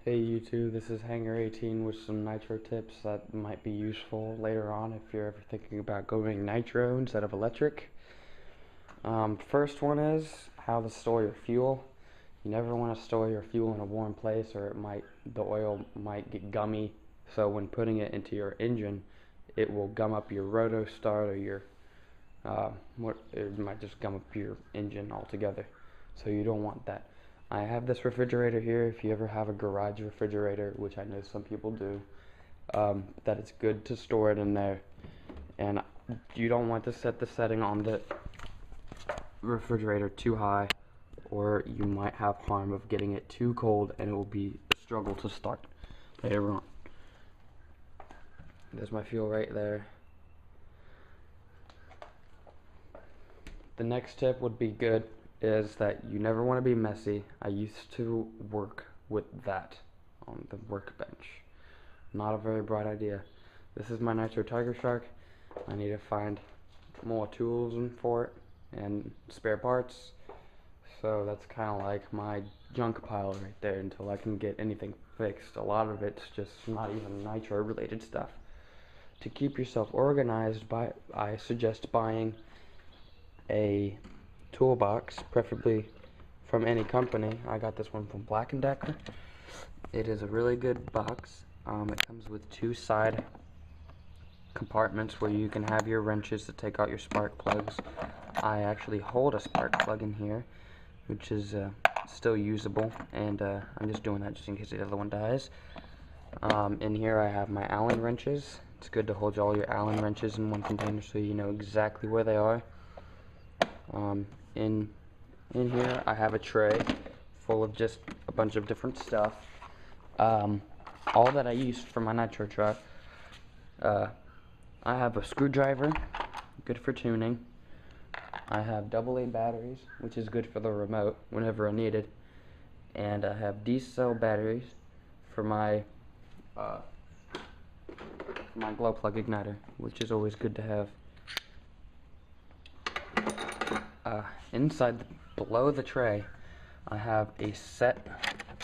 Hey YouTube, this is Hanger 18 with some nitro tips that might be useful later on if you're ever thinking about going nitro instead of electric. First one is how to store your fuel. You never want to store your fuel in a warm place, or the oil might get gummy. So when putting it into your engine, it will gum up your roto start, or it might just gum up your engine altogether. So you don't want that. I have this refrigerator here. If you ever have a garage refrigerator, which I know some people do, that it's good to store it in there. And you don't want to set the setting on the refrigerator too high, or you might have harm of getting it too cold and it will be a struggle to start later on. There's my fuel right there. The next tip would be good is that you never want to be messy. I used to work with that on the workbench. Not a very bright idea. This is my Nitro Tiger Shark. I need to find more tools for it and spare parts. So that's kind of like my junk pile right there until I can get anything fixed. A lot of it's just not even nitro related stuff. To keep yourself organized, I suggest buying a toolbox, preferably from any company. I got this one from Black & Decker. It is a really good box. It comes with two side compartments where you can have your wrenches to take out your spark plugs. I actually hold a spark plug in here, which is still usable, and I'm just doing that just in case the other one dies. In here I have my Allen wrenches. It's good to hold all your Allen wrenches in one container so you know exactly where they are. In here I have a tray full of just a bunch of different stuff. All that I use for my nitro truck. I have a screwdriver, good for tuning. I have AA batteries, which is good for the remote whenever I need it. And I have D-cell batteries for my glow plug igniter, which is always good to have. Below the tray, I have a set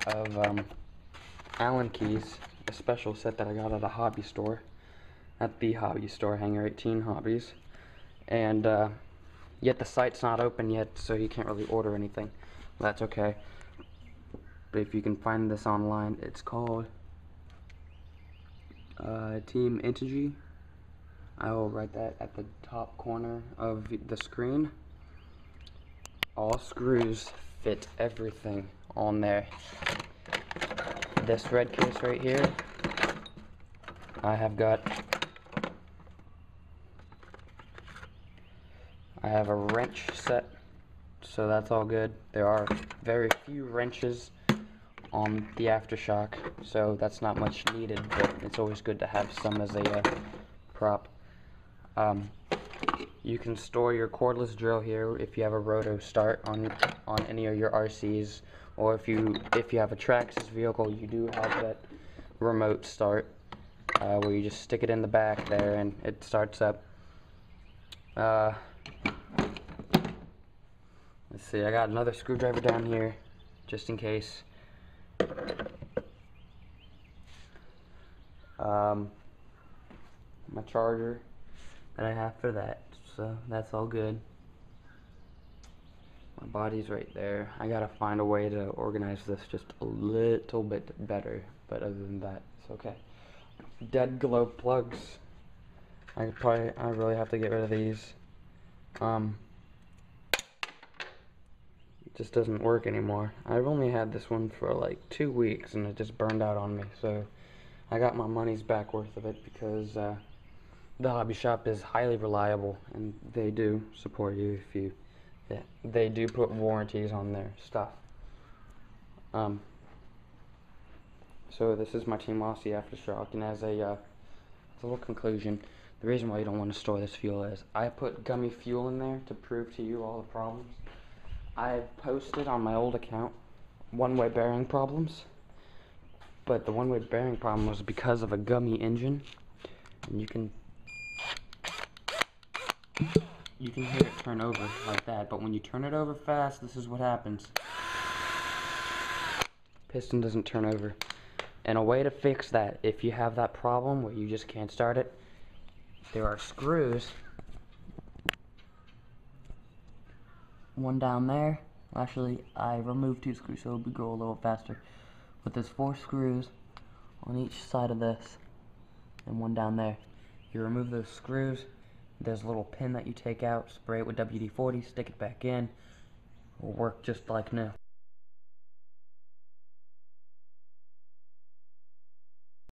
of Allen keys, a special set that I got at a hobby store, at the hobby store, Hanger 18 Hobbies. And yet the site's not open yet, so you can't really order anything. That's okay. But if you can find this online, it's called Team Integy. I will write that at the top corner of the screen. All screws fit everything on there. This red case right here, I have a wrench set, so that's all good. There are very few wrenches on the aftershock, so that's not much needed, but it's always good to have some as a prop. You can store your cordless drill here if you have a roto start on any of your RCs, or if you have a Traxxas vehicle, you do have that remote start where you just stick it in the back there and it starts up. Let's see, I got another screwdriver down here just in case. My charger that I have for that, so that's all good. My body's right there. I gotta find a way to organize this just a little bit better, but other than that, it's okay. Dead glow plugs. I really have to get rid of these. It just doesn't work anymore. I've only had this one for like 2 weeks and it just burned out on me, so I got my money's back worth of it because the hobby shop is highly reliable and they do support you if you, they do put warranties on their stuff. So this is my Team Aussie aftershock, and as a little conclusion, the reason why you don't want to store this fuel is I put gummy fuel in there to prove to you all the problems. I posted on my old account one-way bearing problems, but the one-way bearing problem was because of a gummy engine, and you can hear it turn over like that, but when you turn it over fast, this is what happens. Piston doesn't turn over. And a way to fix that, if you have that problem where you just can't start it, there are screws. One down there. Actually, I removed 2 screws so it would go a little faster. But there's 4 screws on each side of this, and one down there. You remove those screws. There's a little pin that you take out, spray it with WD-40, stick it back in. It will work just like new.